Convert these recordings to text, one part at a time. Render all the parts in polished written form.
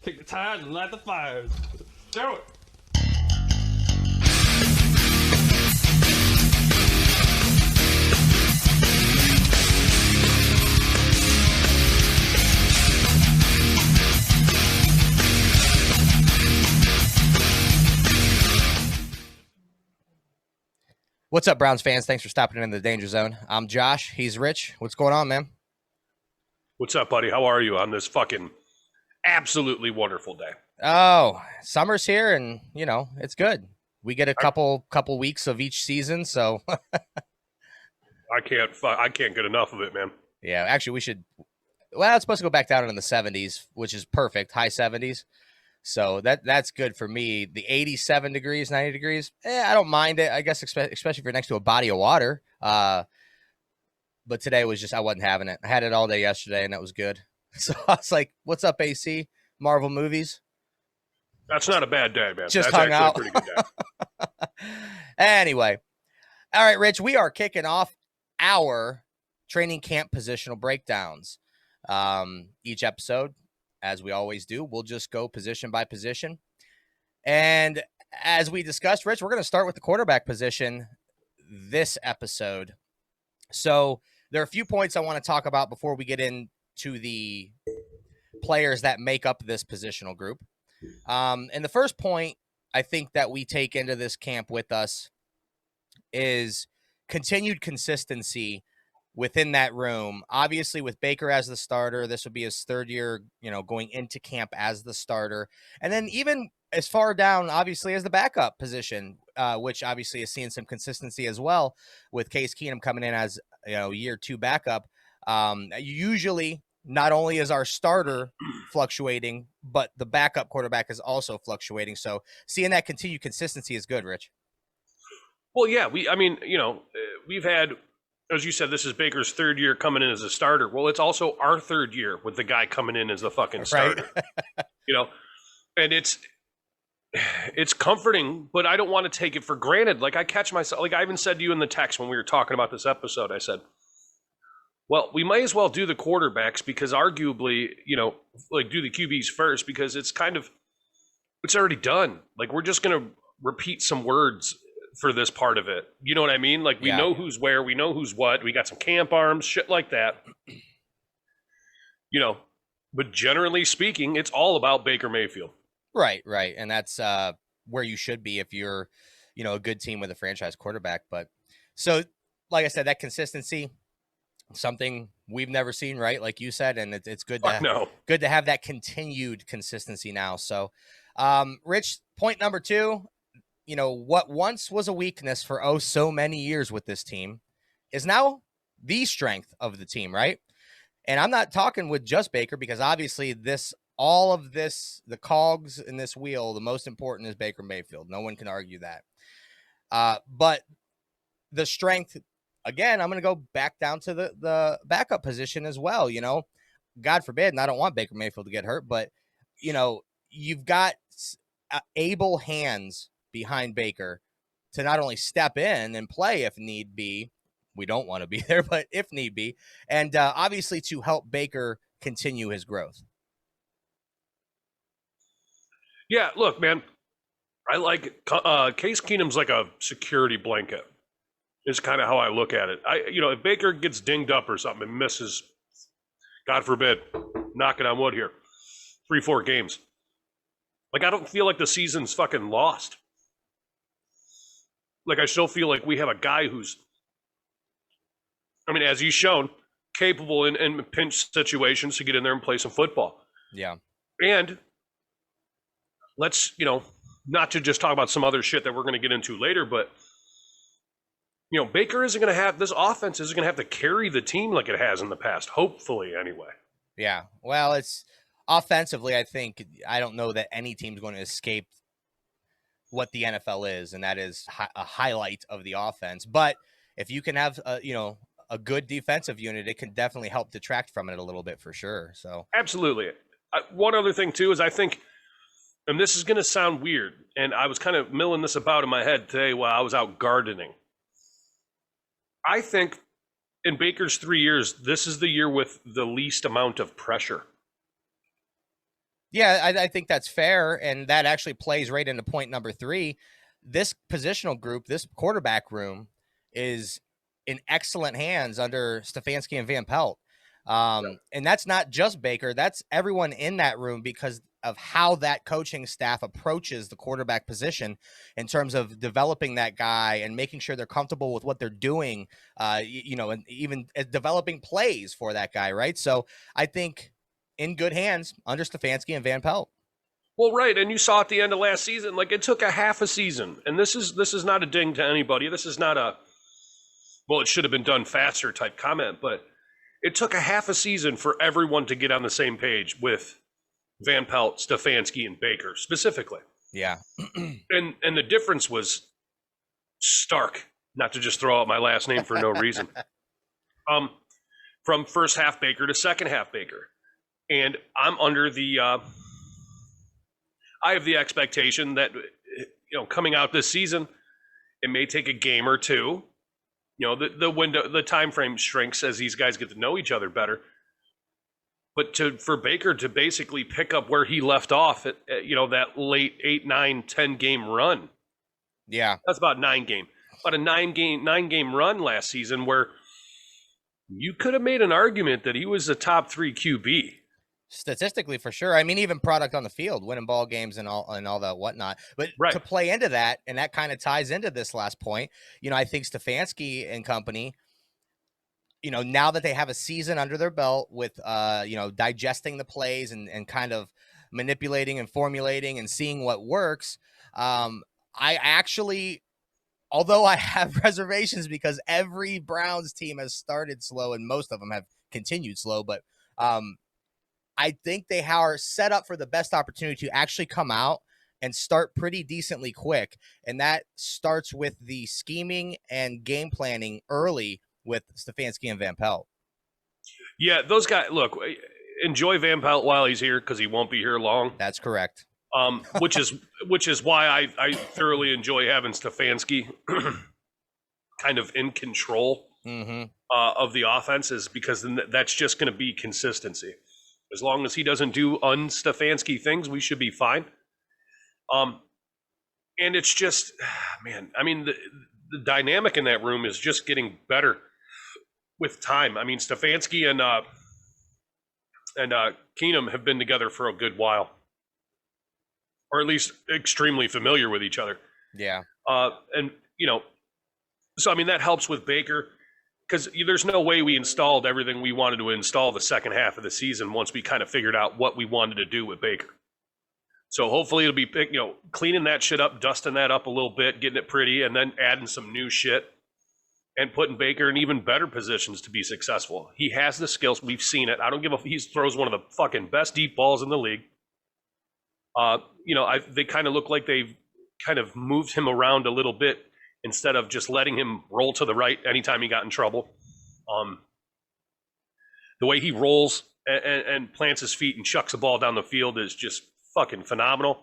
Kick the tires and light the fires. Do it. What's up, Browns fans? Thanks for stopping in the Danger Zone. I'm Josh. He's Rich. What's going on, man? What's up, buddy? How are you on this fucking absolutely wonderful day? Oh, summer's here, and you know it's good. We get a couple weeks of each season, so I can't get enough of it, man. yeah. Actually, we should. Well, it's supposed to go back down in the 70s, which is perfect, high 70s. So that's good for me. The 87 degrees, 90 degrees, I don't mind it. I guess especially if you're next to a body of water. But today was just I wasn't having it. I had it all day yesterday, and that was good. So I was like, "What's up, AC? Marvel movies?" That's not a bad day, man. Just That's hung actually out. a pretty good day. Anyway, all right, Rich, we are kicking off our training camp positional breakdowns. Each episode, as we always do, we'll just go position by position. And as we discussed, Rich, we're going to start with the quarterback position this episode. So there are a few points I want to talk about before we get into the players that make up this positional group. And the first point I think that we take into this camp with us is continued consistency within that room. Obviously, with Baker as the starter, this would be his third year, going into camp as the starter. And then even as far down, obviously, as the backup position, which obviously is seeing some consistency as well with Case Keenum coming in as, year two backup. Usually, not only is our starter fluctuating, but the backup quarterback is also fluctuating. So seeing that continued consistency is good, Rich. Well, yeah, we've had, as you said, this is Baker's third year coming in as a starter. Well, it's also our third year with the guy coming in as the fucking starter. Right. And it's comforting, but I don't want to take it for granted. Like, I catch myself, like I even said to you in the text when we were talking about this episode, I said, well, we might as well do the quarterbacks because arguably, do the QBs first because it's already done. Like, we're just going to repeat some words for this part of it. You know what I mean? Like, we know who's where, we know who's what, we got some camp arms, shit like that. But generally speaking, it's all about Baker Mayfield. Right. And that's where you should be if you're, a good team with a franchise quarterback. But so, like I said, that consistency, something we've never seen, right? Like you said, and it's good to have that continued consistency now. So, Rich, point number 2, what once was a weakness for so many years with this team is now the strength of the team, right? And I'm not talking with just Baker because obviously the cogs in this wheel, the most important is Baker Mayfield. No one can argue that. But the strength, again, I'm going to go back down to the backup position as well. God forbid, and I don't want Baker Mayfield to get hurt, but, you've got able hands behind Baker to not only step in and play if need be. We don't want to be there, but if need be. And obviously to help Baker continue his growth. Yeah, look, man, I like Case Keenum's like a security blanket. Is kind of how I look at it. If Baker gets dinged up or something and misses, God forbid, knocking on wood here, 3-4 games, like I don't feel like the season's fucking lost. Like I still feel like we have a guy who's, as he's shown, capable in pinch situations to get in there and play some football. Yeah. And let's, not to just talk about some other shit that we're going to get into later, but Baker isn't going to have, this offense isn't going to have to carry the team like it has in the past, hopefully anyway. Yeah. Well, it's offensively, I don't know that any team's going to escape what the NFL is, and that is a highlight of the offense. But if you can have, a good defensive unit, it can definitely help detract from it a little bit for sure. So absolutely. One other thing too is I think, and this is going to sound weird, and I was kind of milling this about in my head today while I was out gardening. I think in Baker's 3 years, this is the year with the least amount of pressure. Yeah, I think that's fair, and that actually plays right into point number 3. This positional group, this quarterback room, is in excellent hands under Stefanski and Van Pelt. And that's not just Baker, that's everyone in that room because of how that coaching staff approaches the quarterback position in terms of developing that guy and making sure they're comfortable with what they're doing, and even developing plays for that guy, right? So I think in good hands under Stefanski and Van Pelt. Well, right, and you saw at the end of last season, like it took a half a season, and this is not a ding to anybody. This is not a, well, it should have been done faster type comment, but it took a half a season for everyone to get on the same page with Van Pelt, Stefanski, and Baker specifically. Yeah. and the difference was stark, not to just throw out my last name for no reason. From first half Baker to second half Baker. And I'm under the I have the expectation that, coming out this season, it may take a game or two. The window, the time frame shrinks as these guys get to know each other better. But for Baker to basically pick up where he left off at that late 8, 9, 10 game run. Yeah. That's about 9 game. About a 9 game run last season where you could have made an argument that he was a top 3 QB. Statistically, for sure. I mean, even product on the field, winning ball games and all that whatnot. But right. To play into that, and that kind of ties into this last point, I think Stefanski and company, now that they have a season under their belt with, digesting the plays and kind of manipulating and formulating and seeing what works, I actually, although I have reservations because every Browns team has started slow and most of them have continued slow, but I think they are set up for the best opportunity to actually come out and start pretty decently quick. And that starts with the scheming and game planning early with Stefanski and Van Pelt. Yeah, those guys, look, enjoy Van Pelt while he's here because he won't be here long. That's correct. Which is why I thoroughly enjoy having Stefanski kind of in control of the offenses, because then that's just going to be consistency. As long as he doesn't do un-Stefanski things, we should be fine. And it's just, man, I mean, the dynamic in that room is just getting better with time. I mean, Stefanski and Keenum have been together for a good while, or at least extremely familiar with each other. Yeah. So I mean, that helps with Baker, because there's no way we installed everything we wanted to install the second half of the season once we kind of figured out what we wanted to do with Baker. So hopefully it'll be, cleaning that shit up, dusting that up a little bit, getting it pretty, and then adding some new shit and putting Baker in even better positions to be successful. He has the skills. We've seen it. I don't give a, he throws one of the fucking best deep balls in the league. They kind of look like they've kind of moved him around a little bit instead of just letting him roll to the right anytime he got in trouble. The way he rolls and plants his feet and chucks the ball down the field is just fucking phenomenal.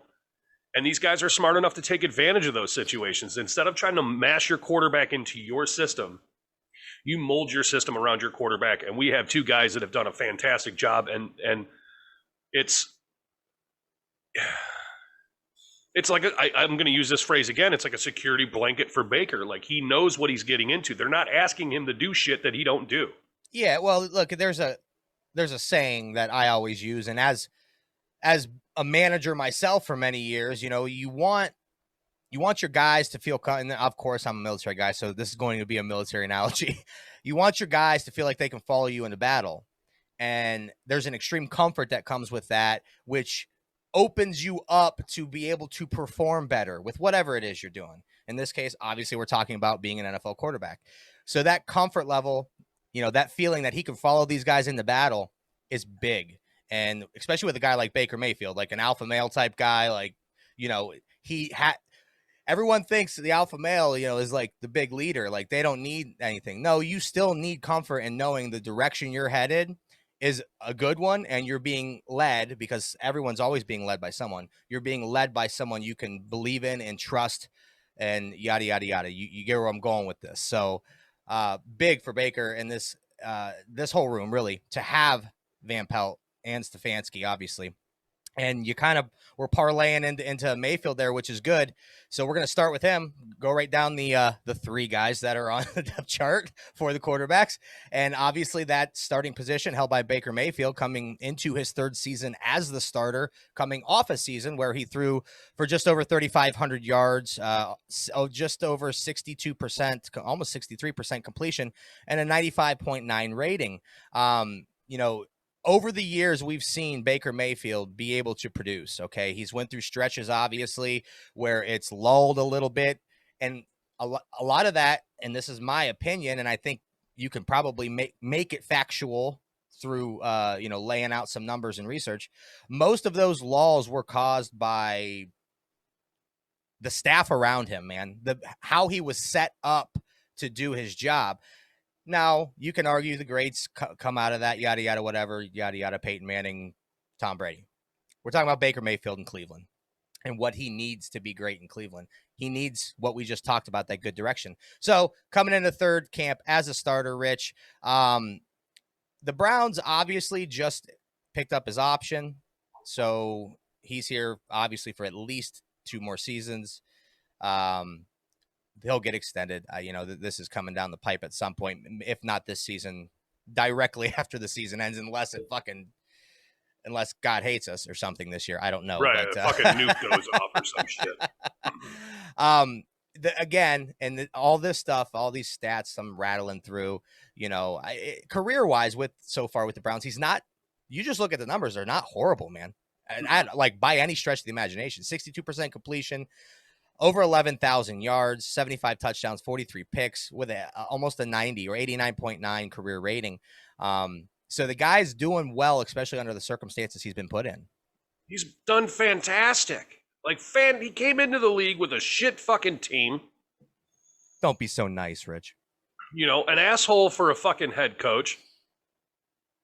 And these guys are smart enough to take advantage of those situations. Instead of trying to mash your quarterback into your system, you mold your system around your quarterback. And we have 2 guys that have done a fantastic job. And it's like, I'm going to use this phrase again. It's like a security blanket for Baker. Like, he knows what he's getting into. They're not asking him to do shit that he don't do. Yeah. Well, look, there's a saying that I always use. And as a manager myself for many years, you want your guys to feel, and of course I'm a military guy, so this is going to be a military analogy. You want your guys to feel like they can follow you into battle. And there's an extreme comfort that comes with that, which opens you up to be able to perform better with whatever it is you're doing. In this case, obviously we're talking about being an NFL quarterback. So that comfort level, that feeling that he can follow these guys into battle is big. And especially with a guy like Baker Mayfield, like an alpha male type guy, like, everyone thinks the alpha male, is like the big leader. Like, they don't need anything. No, you still need comfort in knowing the direction you're headed is a good one, and you're being led, because everyone's always being led by someone. You're being led by someone you can believe in and trust, and yada, yada, yada. You get where I'm going with this. So big for Baker and this whole room, really, to have Van Pelt and Stefanski, obviously. And you kind of were parlaying into Mayfield there, which is good. So we're going to start with him, go right down the three guys that are on the depth chart for the quarterbacks. And obviously that starting position held by Baker Mayfield, coming into his third season as the starter, coming off a season where he threw for just over 3,500 yards, just over 62%, almost 63% completion, and a 95.9 rating. You know, over the years, we've seen Baker Mayfield be able to produce. Okay, he's went through stretches, obviously, where it's lulled a little bit, and a lot of that, and this is my opinion, and I think you can probably make it factual through laying out some numbers and research. Most of those lulls were caused by the staff around him, man. How he was set up to do his job. Now, you can argue the grades come out of that, yada, yada, whatever, yada, yada, Peyton Manning, Tom Brady. We're talking about Baker Mayfield in Cleveland and what he needs to be great in Cleveland. He needs what we just talked about, that good direction. So coming into third camp as a starter, Rich, the Browns obviously just picked up his option. So he's here obviously for at least 2 more seasons. He'll get extended. This is coming down the pipe at some point, if not this season, directly after the season ends, unless God hates us or something this year. I don't know. Right, but, fucking nuke goes off or some shit. Again, and all this stuff, all these stats I'm rattling through, career-wise so far with the Browns, he's not. You just look at the numbers; they're not horrible, man. And like by any stretch of the imagination, 62% completion. Over 11,000 yards, 75 touchdowns, 43 picks with almost a 90 or 89.9 career rating. So the guy's doing well, especially under the circumstances he's been put in. He's done fantastic. He came into the league with a shit fucking team. Don't be so nice, Rich. An asshole for a fucking head coach.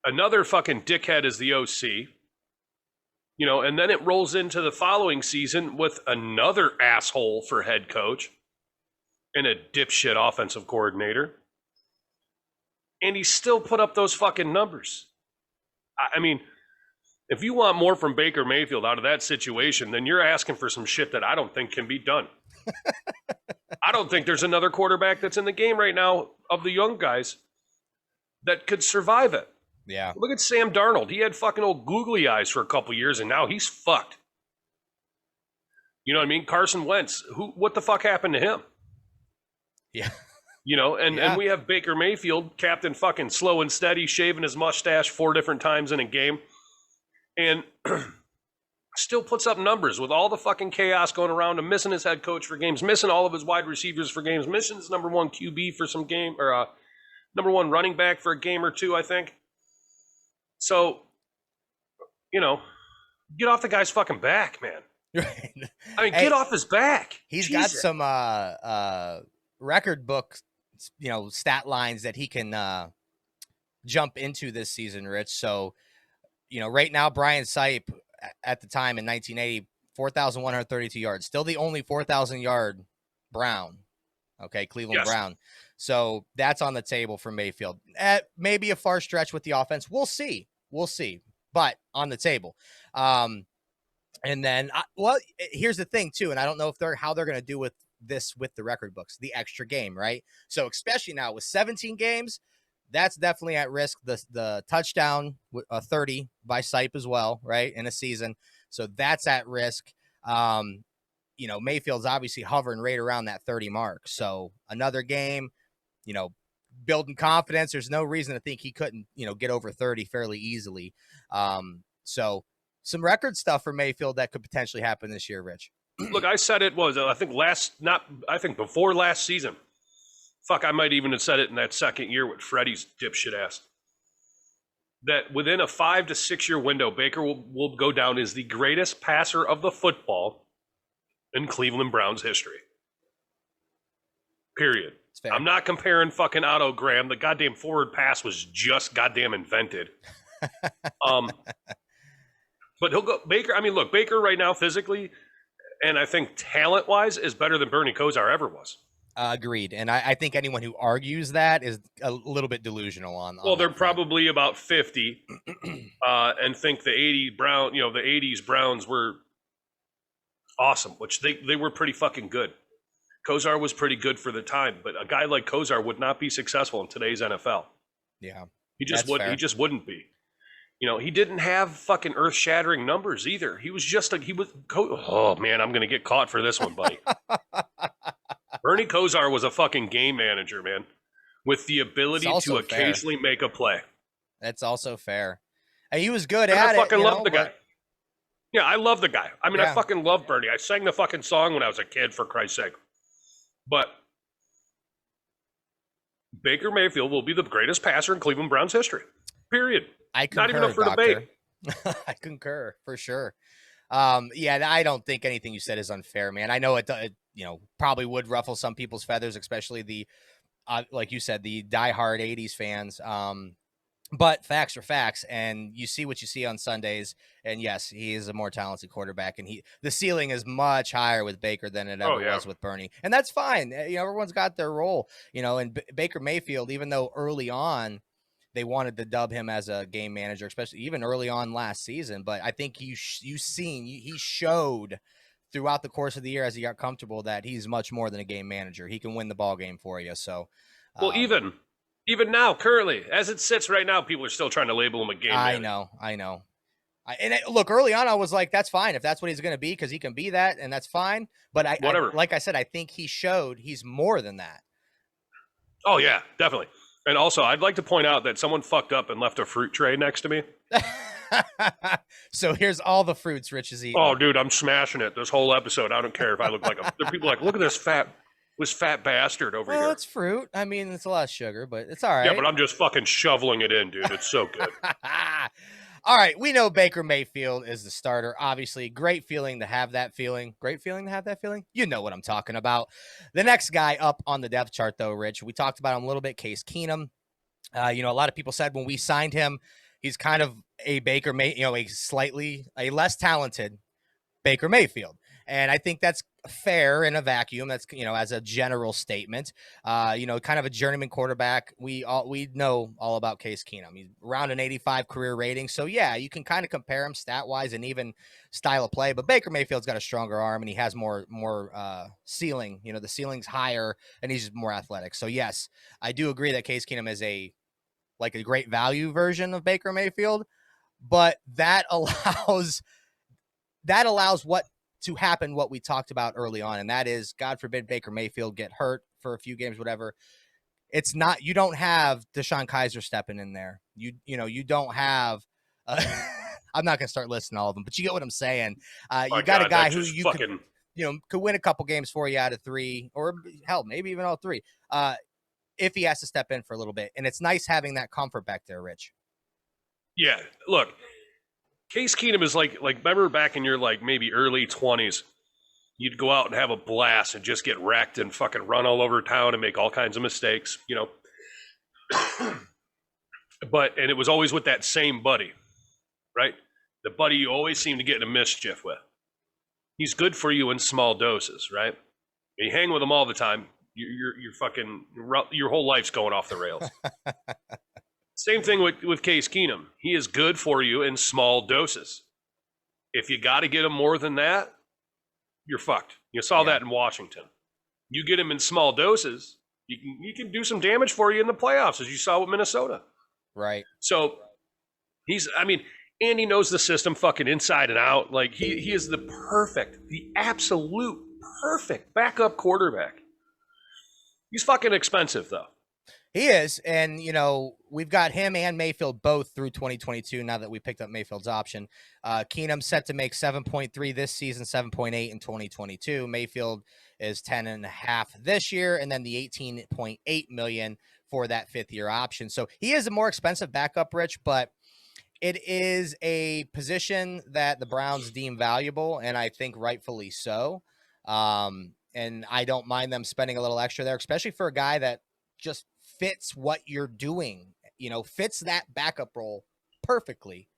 Another fucking dickhead is the OC. And then it rolls into the following season with another asshole for head coach and a dipshit offensive coordinator. And he still put up those fucking numbers. I mean, if you want more from Baker Mayfield out of that situation, then you're asking for some shit that I don't think can be done. I don't think there's another quarterback that's in the game right now of the young guys that could survive it. Yeah. Look at Sam Darnold. He had fucking old googly eyes for a couple years, and now he's fucked. You know what I mean? Carson Wentz. What the fuck happened to him? Yeah. And we have Baker Mayfield, captain fucking slow and steady, shaving his mustache 4 different times in a game, and still puts up numbers with all the fucking chaos going around him, missing his head coach for games, missing all of his wide receivers for games, missing his number 1 QB for some game, or number 1 running back for a game or 2, I think. So, get off the guy's fucking back, man. Right. I mean, get off his back. He's got some record book, stat lines that he can jump into this season, Rich. So, right now, Brian Sipe at the time in 1980, 4,132 yards, still the only 4,000-yard Brown. Okay, Cleveland Brown. So that's on the table for Mayfield. Maybe a far stretch with the offense. We'll see. But on the table. And then, here's the thing too, and I don't know how they're going to do with this with the record books, the extra game, right? So especially now with 17 games, that's definitely at risk. The touchdown 30 by Sipe as well, right, in a season. So that's at risk. Mayfield's obviously hovering right around that 30 mark. So another game, building confidence. There's no reason to think he couldn't, get over 30 fairly easily. So some record stuff for Mayfield that could potentially happen this year, Rich. Look, I said it was, I think before last season. Fuck, I might even have said it in that second year with Freddie's dipshit ass. That within a 5 to 6 year window, Baker will go down as the greatest passer of the football in Cleveland Browns history. Period. I'm not comparing fucking Otto Graham. The goddamn forward pass was just goddamn invented. But he'll go Baker. I mean, look, Baker right now physically, and I think talent-wise, is better than Bernie Kosar ever was. Agreed. And I think anyone who argues that is a little bit delusional on Well, they're that front. probably about 50 and think the 80s Browns were awesome, which they were pretty fucking good. Kozar was pretty good for the time, but a guy like Kozar would not be successful in today's NFL. Yeah. He just wouldn't be. He didn't have fucking earth-shattering numbers either. He was just like oh man, I'm going to get caught for this one, buddy. Bernie Kosar was a fucking game manager, man, with the ability to occasionally make a play. That's also fair. And he was good and at it. I fucking love the guy. Yeah, I love the guy. I mean, I fucking love Bernie. I sang the fucking song when I was a kid, for Christ's sake. But Baker Mayfield will be the greatest passer in Cleveland Browns history. Period. I concur, not even up for debate. I concur for sure. I don't think anything you said is unfair, man. I know it probably would ruffle some people's feathers, especially the like you said, the diehard 80s fans. But facts are facts, and you see what you see on Sundays. And yes, he is a more talented quarterback, and the ceiling is much higher with Baker than it ever was with Bernie, and that's fine. Everyone's got their role, and Baker Mayfield, even though early on they wanted to dub him as a game manager, especially even early on last season. But I think he showed throughout the course of the year as he got comfortable that he's much more than a game manager. He can win the ball game for you. So, well, even now, currently, as it sits right now, people are still trying to label him a game manager. I know. Look, early on, I was like, that's fine if that's what he's going to be, because he can be that, and that's fine. But like I said, I think he showed he's more than that. Oh yeah, definitely. And also, I'd like to point out that someone fucked up and left a fruit tray next to me. So here's all the fruits Rich is eating. Oh, dude, I'm smashing it this whole episode. I don't care if I look like there are people like, look at this fat bastard over here. Well, it's fruit. I mean, it's a lot of sugar, but it's all right. Yeah, but I'm just fucking shoveling it in, dude. It's so good. All right, we know Baker Mayfield is the starter. Obviously, great feeling to have that feeling. Great feeling to have that feeling. You know what I'm talking about. The next guy up on the depth chart, though, Rich, we talked about him a little bit, Case Keenum. A lot of people said when we signed him, he's kind of a a less talented Baker Mayfield. And I think that's fair in a vacuum. That's, as a general statement, kind of a journeyman quarterback. We know all about Case Keenum. He's around an 85 career rating. So yeah, you can kind of compare him stat wise and even style of play, but Baker Mayfield's got a stronger arm and he has more ceiling, the ceiling's higher and he's more athletic. So yes, I do agree that Case Keenum is a great value version of Baker Mayfield, but that allows what to happen, what we talked about early on. And that is, God forbid Baker Mayfield get hurt for a few games, whatever. It's not, you don't have Deshaun Kaiser stepping in there. You don't have, I'm not going to start listing all of them, but you get what I'm saying. You got a guy who could win a couple games for you out of 3, or hell, maybe even all 3. If he has to step in for a little bit. And it's nice having that comfort back there, Rich. Yeah, look, Case Keenum is like remember back in your maybe early 20s, you'd go out and have a blast and just get wrecked and fucking run all over town and make all kinds of mistakes, But it was always with that same buddy, right? The buddy you always seem to get in a mischief with. He's good for you in small doses, right? You hang with him all the time. You're fucking, your whole life's going off the rails. Same thing with Case Keenum. He is good for you in small doses. If you got to get him more than that, you're fucked. You saw that in Washington. You get him in small doses, he can do some damage for you in the playoffs, as you saw with Minnesota. Right. So Andy knows the system fucking inside and out. Like he is the absolute perfect backup quarterback. He's fucking expensive though. He is, and we've got him and Mayfield both through 2022. Now that we picked up Mayfield's option, Keenum set to make 7.3 this season, 7.8 in 2022. Mayfield is 10.5 this year, and then the 18.8 million for that 5th-year option. So he is a more expensive backup, Rich, but it is a position that the Browns deem valuable, and I think rightfully so. And I don't mind them spending a little extra there, especially for a guy that just fits what you're doing, fits that backup role perfectly.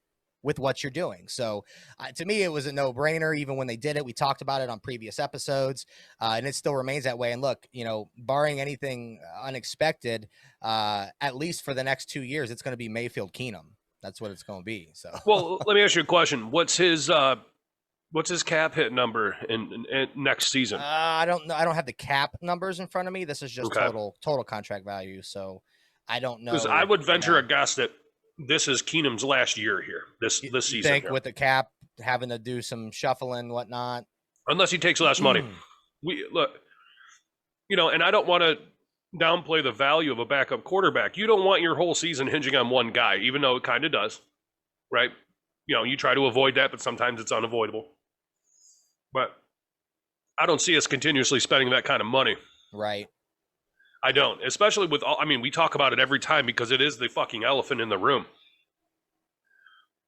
with what you're doing. So to me, it was a no-brainer. Even when they did it, we talked about it on previous episodes, and it still remains that way. And look, barring anything unexpected, at least for the next 2 years, it's going to be Mayfield Keenum. That's what it's going to be. So, well, let me ask you a question. What's his cap hit number in next season? I don't know. I don't have the cap numbers in front of me. This is just Okay. total contract value. So I don't know. Because I would venture a guess that this is Keenum's last year here, this season. You think here. with the cap having to do some shuffling, whatnot? Unless he takes less money. And I don't want to downplay the value of a backup quarterback. You don't want your whole season hinging on one guy, even though it kind of does, right? You try to avoid that, but sometimes it's unavoidable. But I don't see us continuously spending that kind of money. Right. I don't, especially with all, we talk about it every time because it is the fucking elephant in the room.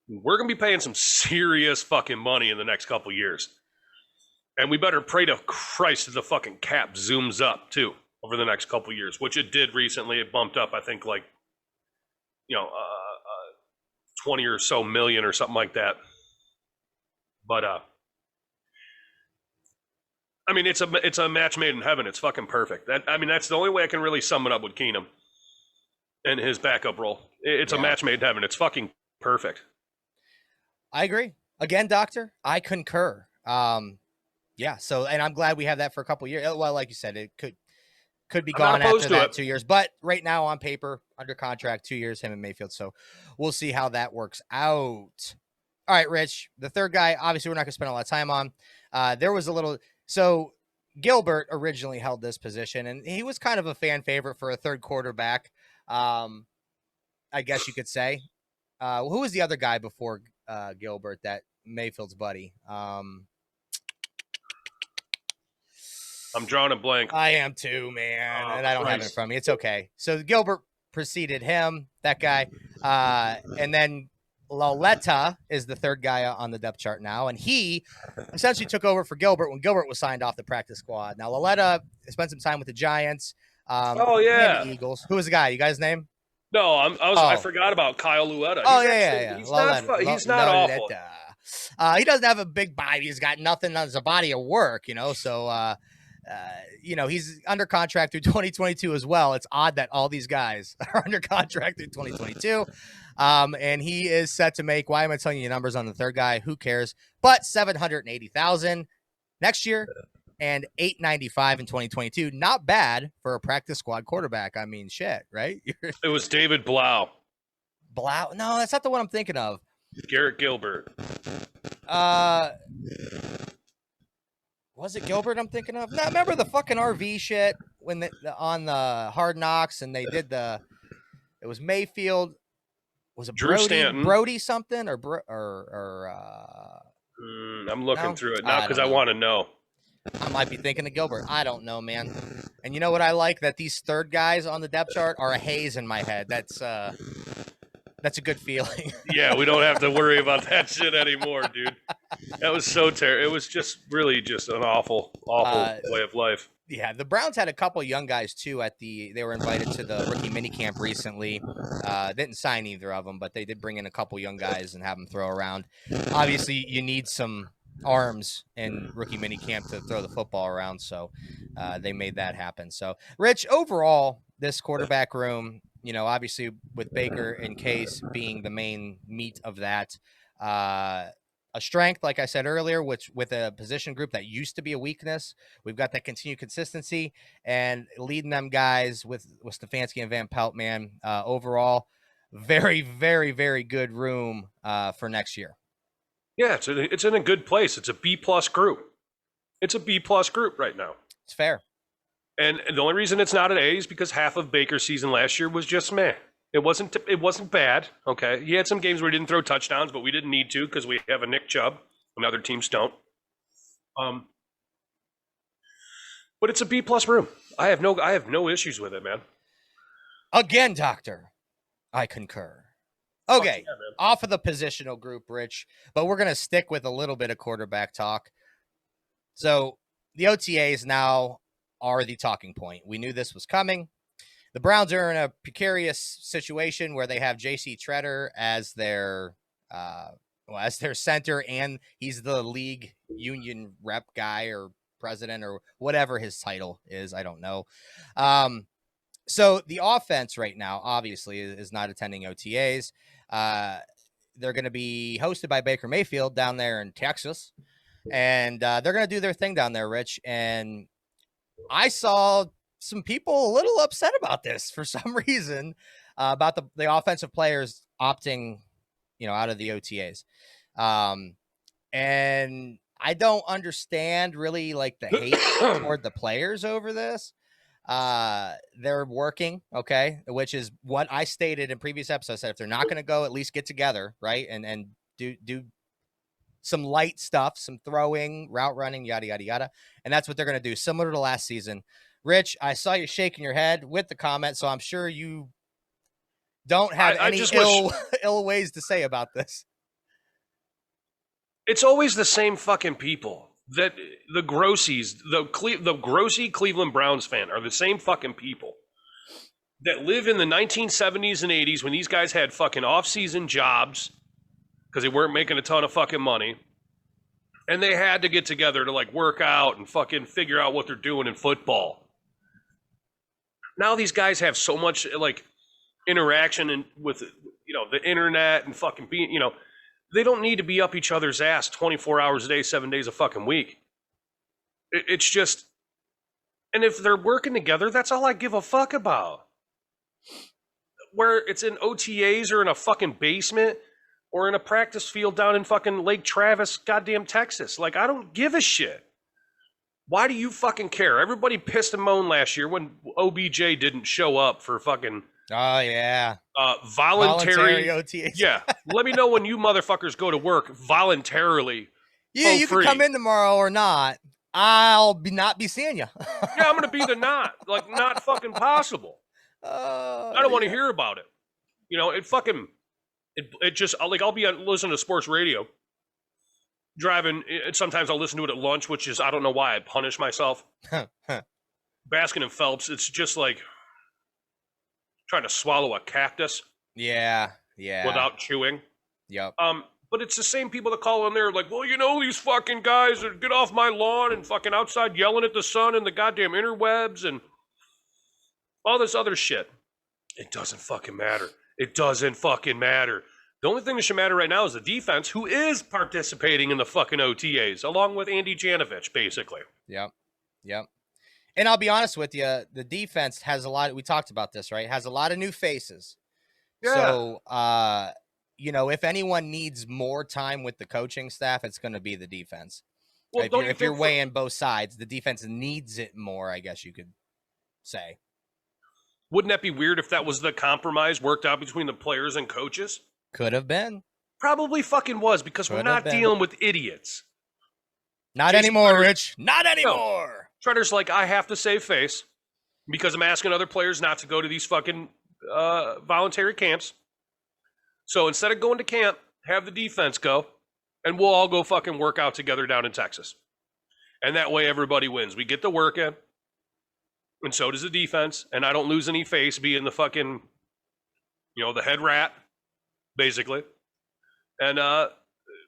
We're going to be paying some serious fucking money in the next couple years. And we better pray to Christ that the fucking cap zooms up too over the next couple years, which it did recently. It bumped up, I think, 20 or so million or something like that. But, it's a match made in heaven. It's fucking perfect. That's the only way I can really sum it up with Keenum and his backup role. It's a match made in heaven. It's fucking perfect. I agree. Again, doctor, I concur. Yeah. So, and I'm glad we have that for a couple of years. Well, like you said, it could be gone after that 2 years, but right now on paper, under contract, 2 years, him and Mayfield. So we'll see how that works out. All right, Rich, the third guy, obviously we're not gonna spend a lot of time on. There was a little, so Gilbert originally held this position and he was kind of a fan favorite for a third quarterback. I guess you could say. Who was the other guy before Gilbert, that Mayfield's buddy? I'm drawing a blank. I am too, man. And I don't have it in front of me. It's okay. So Gilbert preceded him, that guy. And then Lauletta is the third guy on the depth chart now. And he essentially took over for Gilbert when Gilbert was signed off the practice squad. Now, Lauletta spent some time with the Giants. The Eagles. Who was the guy? You guys' name? No, I forgot about Kyle Lauletta. He's not awful. He doesn't have a big body. He's got nothing as a body of work, so he's under contract through 2022 as well. It's odd that all these guys are under contract through 2022. And he is set to make, why am I telling you numbers on the third guy? Who cares? But $780,000 next year and $895 in 2022. Not bad for a practice squad quarterback. Shit, right? It was David Blau. Blau? No, that's not the one I'm thinking of. Garrett Gilbert. Was it Gilbert I'm thinking of? No, remember the fucking RV shit when on the Hard Knocks and they did it was Mayfield. Was it Drew Stanton? Brody something or I'm looking through it now because I want to know. I might be thinking of Gilbert. I don't know, man. And you know what I like? That these third guys on the depth chart are a haze in my head. That's a good feeling. Yeah, we don't have to worry about that shit anymore, dude. That was so terrible. It was just really just an awful way of life. Yeah, the Browns had a couple young guys too they were invited to the rookie minicamp recently. Didn't sign either of them, but they did bring in a couple young guys and have them throw around. Obviously, you need some arms in rookie minicamp to throw the football around, so they made that happen. So, Rich, overall, this quarterback room, obviously with Baker and Case being the main meat of that, a strength, like I said earlier, which with a position group that used to be a weakness, we've got that continued consistency and leading them guys with Stefanski and Van Pelt, man. Overall, very, very, very good room for next year. Yeah, it's in a good place. It's a B+ group. It's a B+ group right now. It's fair. And the only reason it's not an A is because half of Baker's season last year was just meh. It wasn't bad. Okay, he had some games where he didn't throw touchdowns, but we didn't need to because we have a Nick Chubb, and other teams don't. But it's a B+ room. I have no issues with it, man. Again, doctor, I concur. Okay, off of the positional group, Rich, but we're gonna stick with a little bit of quarterback talk. So the OTAs now are the talking point. We knew this was coming. The Browns are in a precarious situation where they have J.C. Treader as their as their center, and he's the league union rep guy or president or whatever his title is. I don't know. So the offense right now, obviously, is not attending OTAs. They're going to be hosted by Baker Mayfield down there in Texas, and they're going to do their thing down there, Rich. And I saw some people a little upset about this for some reason, about the offensive players opting, out of the OTAs. And I don't understand really like the hate toward the players over this. They're working, okay, which is what I stated in previous episodes. I said if they're not going to go, at least get together, right, and do some light stuff, some throwing, route running, yada yada yada, and that's what they're going to do, similar to last season. Rich, I saw you shaking your head with the comment, so I'm sure you don't have any ill ways to say about this. It's always the same fucking people. That the grossies, the grossy Cleveland Browns fan are the same fucking people that live in the 1970s and 80s when these guys had fucking off-season jobs because they weren't making a ton of fucking money, and they had to get together to like work out and fucking figure out what they're doing in football. Now these guys have so much like interaction and with the internet and fucking being they don't need to be up each other's ass 24 hours a day, 7 days a fucking week. It's just, and if they're working together, that's all I give a fuck about. Where it's in OTAs or in a fucking basement or in a practice field down in fucking Lake Travis, goddamn Texas. Like, I don't give a shit. Why do you fucking care? Everybody pissed and moaned last year when OBJ didn't show up for fucking... Oh, yeah. Voluntary OTAs. Yeah. Let me know when you motherfuckers go to work voluntarily. Yeah, you can come in tomorrow or not. I'll not be seeing you. Yeah, I'm going to be the not. Like, not fucking possible. I don't want to hear about it. It just, like, I'll be listening to sports radio, driving. Sometimes I'll listen to it at lunch, which is, I don't know why I punish myself. Baskin and Phelps, it's just like trying to swallow a cactus. Yeah. Without chewing. Yep. But it's the same people that call in there like, well, these fucking guys that get off my lawn and fucking outside yelling at the sun and the goddamn interwebs and all this other shit. It doesn't fucking matter. It doesn't fucking matter. The only thing that should matter right now is the defense, who is participating in the fucking OTAs, along with Andy Janovich, basically. Yep. And I'll be honest with you, the defense has a lot. We talked about this, right? Has a lot of new faces. Yeah. So, if anyone needs more time with the coaching staff, it's going to be the defense. Well, if you're weighing both sides, the defense needs it more, I guess you could say. Wouldn't that be weird if that was the compromise worked out between the players and coaches? Could have been. Probably fucking was, because we're not dealing with idiots. Not anymore, Rich. Not anymore. No. Treader's like, I have to save face because I'm asking other players not to go to these fucking voluntary camps. So instead of going to camp, have the defense go, and we'll all go fucking work out together down in Texas. And that way everybody wins. We get the work in, and so does the defense, and I don't lose any face being the fucking, the head rat, basically. And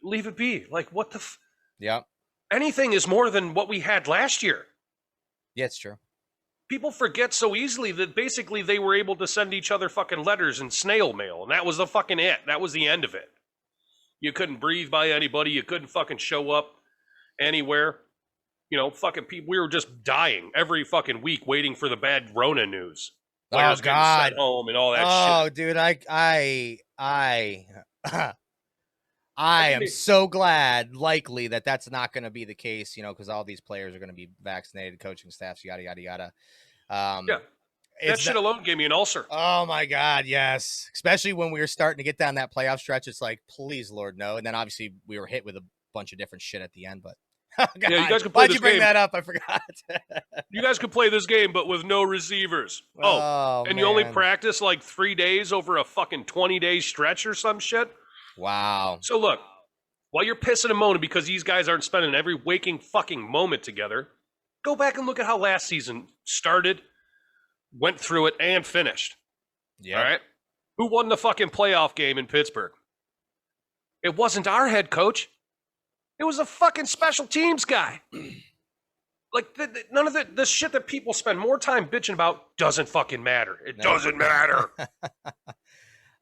leave it be. Like, what the Yeah. Anything is more than what we had last year. Yeah, it's true. People forget so easily that basically they were able to send each other fucking letters and snail mail, and that was the fucking it. That was the end of it. You couldn't breathe by anybody. You couldn't fucking show up anywhere. Fucking people. We were just dying every fucking week waiting for the bad Rona news. Players getting sent home and all that shit. Oh, dude, I am so glad, likely, that that's not going to be the case, because all these players are going to be vaccinated, coaching staffs, yada, yada, yada. Yeah. That shit alone gave me an ulcer. Oh, my God, yes. Especially when we were starting to get down that playoff stretch. It's like, please, Lord, no. And then, obviously, we were hit with a bunch of different shit at the end. But, oh, God. Yeah, you guys could play Why'd you bring that up? I forgot. You guys could play this game, but with no receivers. Oh and man. You only practice like 3 days over a fucking 20-day stretch or some shit? Wow. So look, while you're pissing and moaning because these guys aren't spending every waking fucking moment together, go back and look at how last season started, went through it, and finished. Yeah. All right? Who won the fucking playoff game in Pittsburgh? It wasn't our head coach. It was a fucking special teams guy. Like, none of the shit that people spend more time bitching about doesn't fucking matter. It doesn't matter.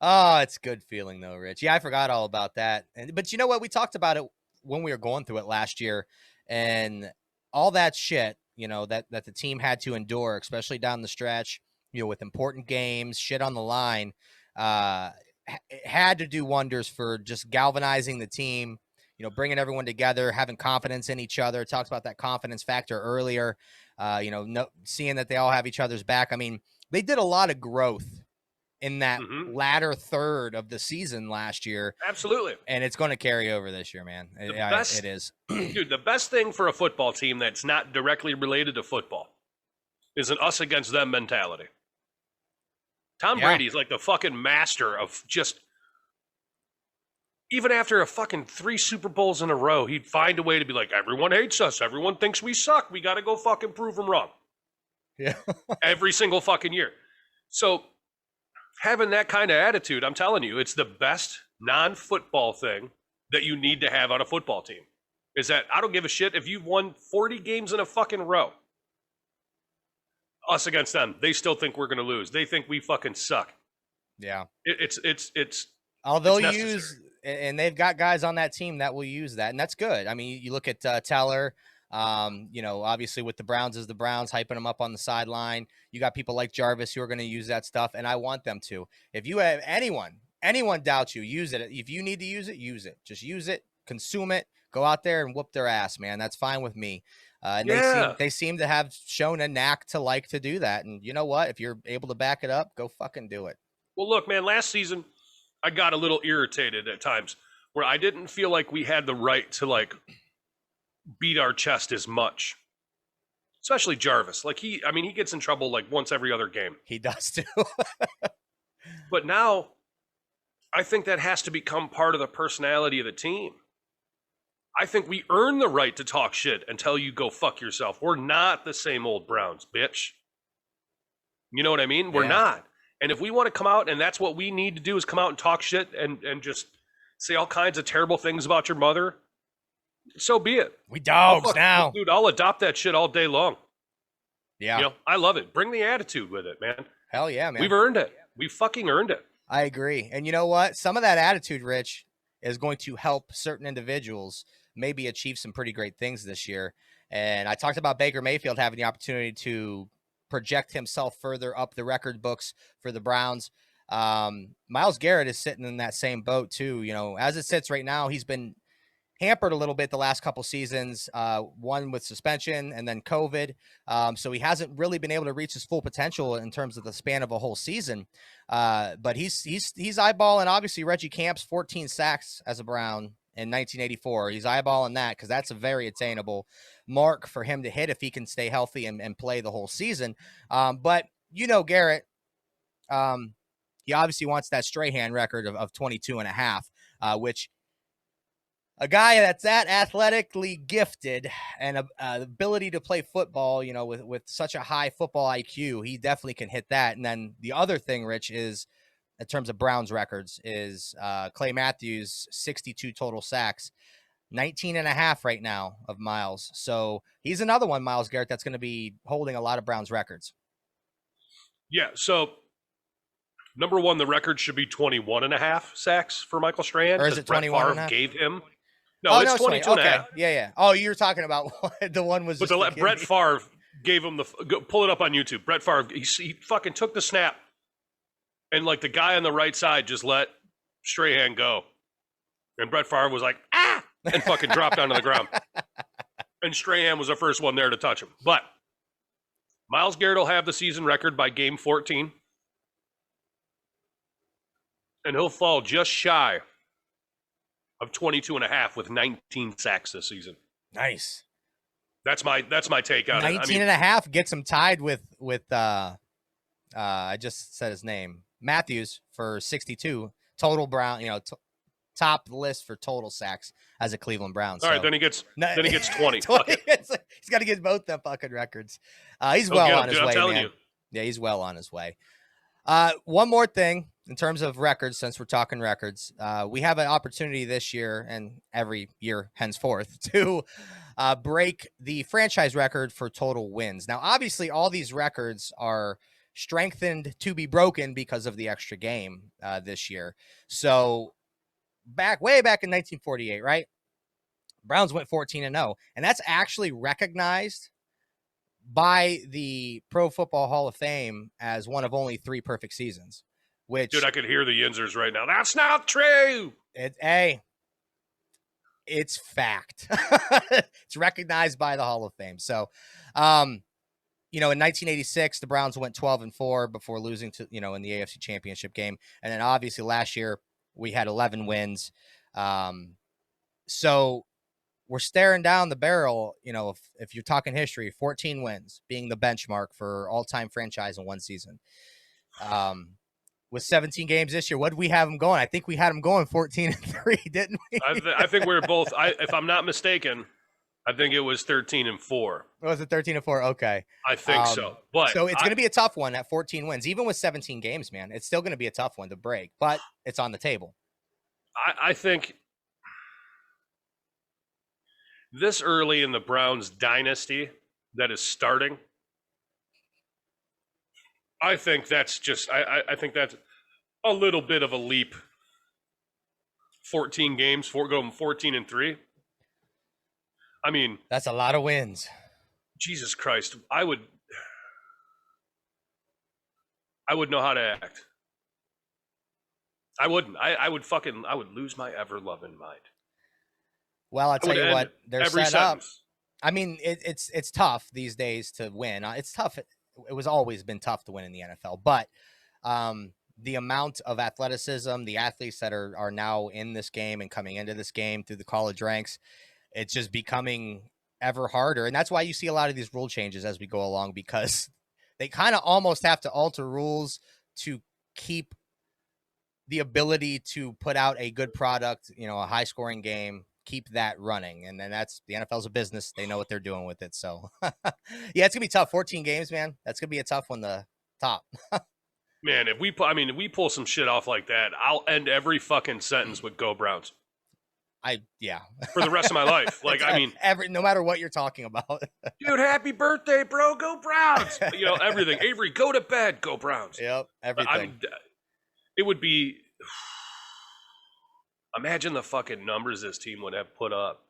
Oh, it's good feeling though, Rich. Yeah, I forgot all about that. But you know what? We talked about it when we were going through it last year, and all that shit, that the team had to endure, especially down the stretch, with important games, shit on the line, it had to do wonders for just galvanizing the team, bringing everyone together, having confidence in each other. Talked about that confidence factor earlier, seeing that they all have each other's back. I mean, they did a lot of growth in that latter third of the season last year. Absolutely. And it's going to carry over this year, man. It is. Dude, the best thing for a football team that's not directly related to football is an us against them mentality. Tom Brady is like the fucking master of just, even after a fucking 3 Super Bowls in a row, he'd find a way to be like, everyone hates us. Everyone thinks we suck. We got to go fucking prove them wrong. Yeah. Every single fucking year. So having that kind of attitude, I'm telling you, it's the best non-football thing that you need to have on a football team. Is that I don't give a shit if you've won 40 games in a fucking row. Us against them, they still think we're going to lose. They think we fucking suck. Yeah. It's Although necessary. And they've got guys on that team that will use that, and that's good. I mean, you look at Teller, obviously with the Browns as the Browns, hyping them up on the sideline. You got people like Jarvis who are going to use that stuff, and I want them to. If you have anyone doubts you, use it. If you need to use it, use it. Just use it, consume it, go out there and whoop their ass, man. That's fine with me. And they seem to have shown a knack to like to do that. And you know what? If you're able to back it up, go fucking do it. Well, look, man, last season I got a little irritated at times where I didn't feel like we had the right to like beat our chest as much. Especially Jarvis. Like he gets in trouble like once every other game. He does too. But now I think that has to become part of the personality of the team. I think we earn the right to talk shit and tell you go fuck yourself. We're not the same old Browns, bitch. You know what I mean? We're not. And if we want to come out, and that's what we need to do, is come out and talk shit and just say all kinds of terrible things about your mother, so be it. We dogs now. Dude, I'll adopt that shit all day long. Yeah. I love it. Bring the attitude with it, man. Hell yeah, man. We've earned it. We fucking earned it. I agree. And you know what? Some of that attitude, Rich, is going to help certain individuals maybe achieve some pretty great things this year. And I talked about Baker Mayfield having the opportunity to project himself further up the record books for the Browns. Myles Garrett is sitting in that same boat too. As it sits right now, he's been hampered a little bit the last couple seasons, one with suspension and then COVID. So he hasn't really been able to reach his full potential in terms of the span of a whole season. But he's eyeballing, obviously, Reggie Camp's 14 sacks as a Brown in 1984. He's eyeballing that because that's a very attainable mark for him to hit if he can stay healthy and play the whole season. But Garrett, he obviously wants that Strahan record of 22 and a half, which a guy that's that athletically gifted and the ability to play football, with such a high football IQ, he definitely can hit that. And then the other thing, Rich, is in terms of Browns records is Clay Matthews, 62 total sacks, 19 and a half right now of Myles. So he's another one, Myles Garrett, that's going to be holding a lot of Browns records. Yeah. So number one, the record should be 21 and a half sacks for Michael Strahan. Or is it 21 and a half? Gave him. No, it's 22 and a half. Yeah. Oh, you're talking about the one was. But Brett Favre gave him pull it up on YouTube. Brett Favre, he fucking took the snap. And like the guy on the right side just let Strahan go. And Brett Favre was like, ah! And fucking dropped onto the ground. And Strahan was the first one there to touch him. But Myles Garrett will have the season record by game 14. And he'll fall just shy of 22 and a half with 19 sacks this season. Nice. That's my take on 19 and a half gets him tied with I just said his name, Matthews, for 62 total Brown, top list for total sacks as a Cleveland Brown. All right, then he gets 20. He's got to get both them fucking records. He's well on his way, man. Yeah, he's well on his way. One more thing in terms of records, since we're talking records, we have an opportunity this year and every year henceforth to break the franchise record for total wins. Now, obviously, all these records are strengthened to be broken because of the extra game this year. So way back in 1948, right? Browns went 14-0, and that's actually recognized by the Pro Football Hall of Fame as one of only 3 perfect seasons. Which, Dude, I could hear the Yinzers right now. That's not true. It's fact. It's recognized by the Hall of Fame. So, in 1986, the Browns went 12-4 before losing to, in the AFC Championship game. And then obviously last year we had 11 wins. So we're staring down the barrel, if you're talking history, 14 wins being the benchmark for all-time franchise in one season. With 17 games this year, what did we have them going? I think we had them going 14-3, didn't we? I think we were both, if I'm not mistaken, I think it was 13-4. Was it 13-4? Okay. I think so. But so it's going to be a tough one at 14 wins. Even with 17 games, man, it's still going to be a tough one to break, but it's on the table. I think this early in the Browns dynasty that is starting, I think that's just, I think that's a little bit of a leap. 14 games, going 14-3. I mean, that's a lot of wins. Jesus Christ. I would know how to act. I wouldn't. I would lose my ever loving mind. Well, I'll tell you what, they're set sentence up. I mean, it's tough these days to win. It's tough. It was always been tough to win in the NFL, but the amount of athleticism, the athletes that are now in this game and coming into this game through the college ranks, it's just becoming ever harder. And that's why you see a lot of these rule changes as we go along, because they kind of almost have to alter rules to keep the ability to put out a good product, a high scoring game, keep that running. And then that's, the NFL's a business. They know what they're doing with it. So yeah, it's gonna be tough. 14 games, man. That's gonna be a tough one to top. Man, if we pull some shit off like that, I'll end every fucking sentence with "Go Browns." For the rest of my life. Like, no matter what you're talking about. Dude, happy birthday, bro. Go Browns. Everything. Avery, go to bed. Go Browns. Yep. Everything. It would be, imagine the fucking numbers this team would have put up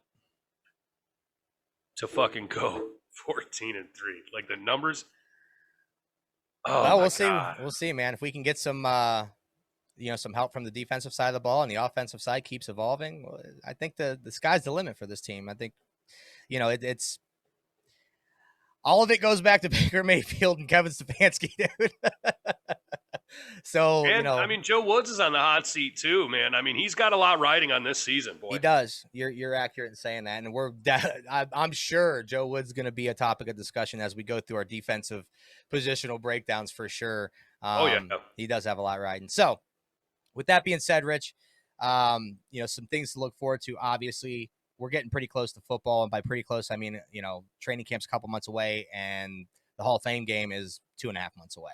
to fucking go 14-3. Like the numbers. Oh, well, we'll see. We'll see, man. If we can get some, some help from the defensive side of the ball and the offensive side keeps evolving, I think the sky's the limit for this team. I think, it's all of it goes back to Baker Mayfield and Kevin Stefanski, dude. So, and, Joe Woods is on the hot seat too, man. He's got a lot riding on this season, boy. He does. You're accurate in saying that. And I'm sure Joe Woods is going to be a topic of discussion as we go through our defensive positional breakdowns for sure. He does have a lot riding. So with that being said, Rich, some things to look forward to. Obviously, we're getting pretty close to football. And by pretty close, I mean, training camp's a couple months away and the Hall of Fame game is 2.5 months away.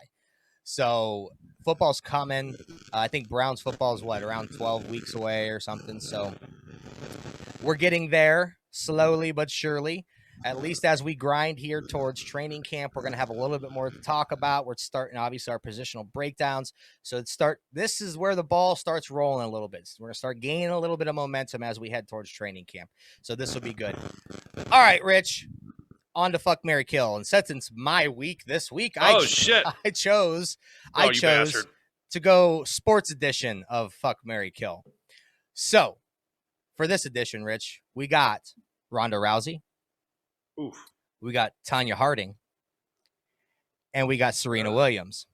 So football's coming. I think Browns football is around 12 weeks away or something. So we're getting there slowly but surely. At least as we grind here towards training camp, we're going to have a little bit more to talk about. We're starting, obviously, our positional breakdowns. So this is where the ball starts rolling a little bit. So we're going to start gaining a little bit of momentum as we head towards training camp. So this will be good. All right, Rich. On to Fuck, Marry, Kill. And since it's my week this week, I chose to go sports edition of Fuck, Marry, Kill. So for this edition, Rich, we got Ronda Rousey. Oof. We got Tanya Harding. And we got Serena Williams.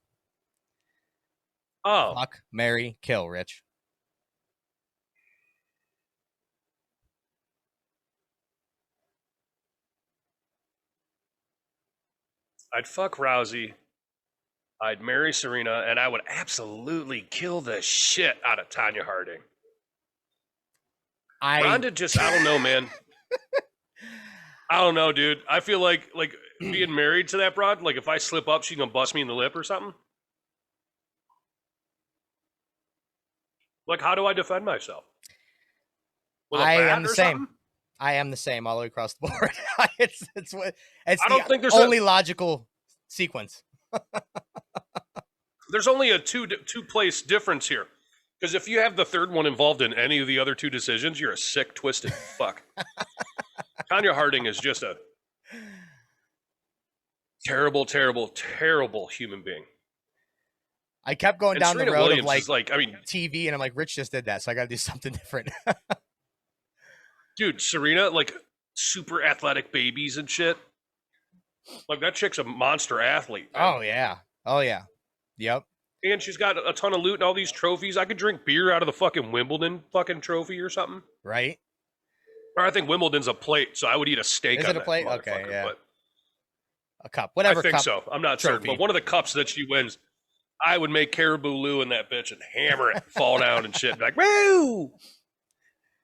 Oh. Fuck, Marry, Kill, Rich. I'd fuck Rousey, I'd marry Serena, and I would absolutely kill the shit out of Tanya Harding. Ronda just, I don't know, man. I don't know, dude. I feel like being married to that broad, like if I slip up, she gonna bust me in the lip or something. Like, how do I defend myself? With a I bat am the or same. something? I am the same all the way across the board. it's I don't think there's only logical sequence. There's only a two place difference here. Because if you have the third one involved in any of the other two decisions, you're a sick, twisted fuck. Tanya Harding is just a terrible, terrible, terrible human being. I kept going down Serena the road Williams of is like, I mean, TV, and I'm like, Rich just did that, so I got to do something different. dude, Serena, like super athletic babies and shit. Like that chick's a monster athlete. Man. Oh yeah. Yep. And she's got a ton of loot and all these trophies. I could drink beer out of the fucking Wimbledon fucking trophy or something. Right. Or I think Wimbledon's a plate, so I would eat a steak. Is on it a that plate? Okay, yeah. But a cup, whatever. I think cup so. I'm not trophy. certain, but one of the cups that she wins, I would make Caribou Lou in that bitch and hammer it, fall down and shit, be like woo.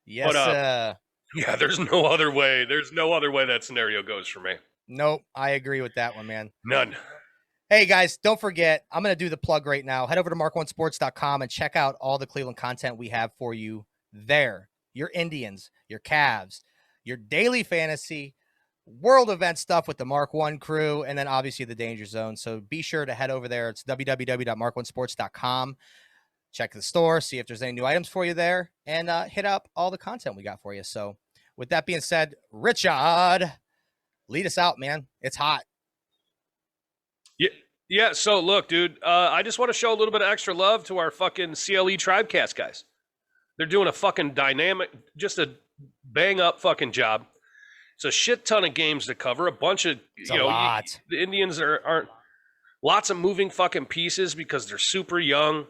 Yes. But, yeah, there's no other way. There's no other way that scenario goes for me. Nope, I agree with that one, man. None. Hey, guys, don't forget, I'm going to do the plug right now. Head over to mark1sports.com and check out all the Cleveland content we have for you there. Your Indians, your Cavs, your daily fantasy, world event stuff with the Mark 1 crew, and then obviously the Danger Zone. So be sure to head over there. It's www.mark1sports.com. Check the store, see if there's any new items for you there, and hit up all the content we got for you. So with that being said, Richard, lead us out, man. It's hot. Yeah. So look, dude, I just want to show a little bit of extra love to our fucking CLE Tribecast guys. They're doing a fucking dynamic, just a bang up fucking job. It's a shit ton of games to cover. A bunch of, the Indians aren't lots of moving fucking pieces because they're super young.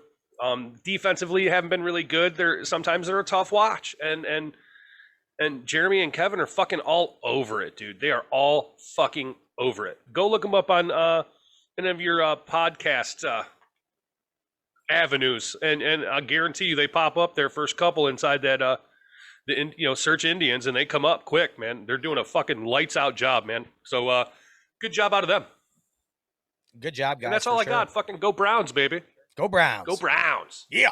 Defensively haven't been really good. Sometimes they're a tough watch. And Jeremy and Kevin are fucking all over it, dude. They are all fucking over it. Go look them up on any of your podcast avenues, and I guarantee you they pop up their first couple inside that search Indians, and they come up quick, man. They're doing a fucking lights out job, man. So good job out of them. Good job, guys. And that's all I got. Fucking go Browns, baby. Go Browns. Go Browns. Yeah.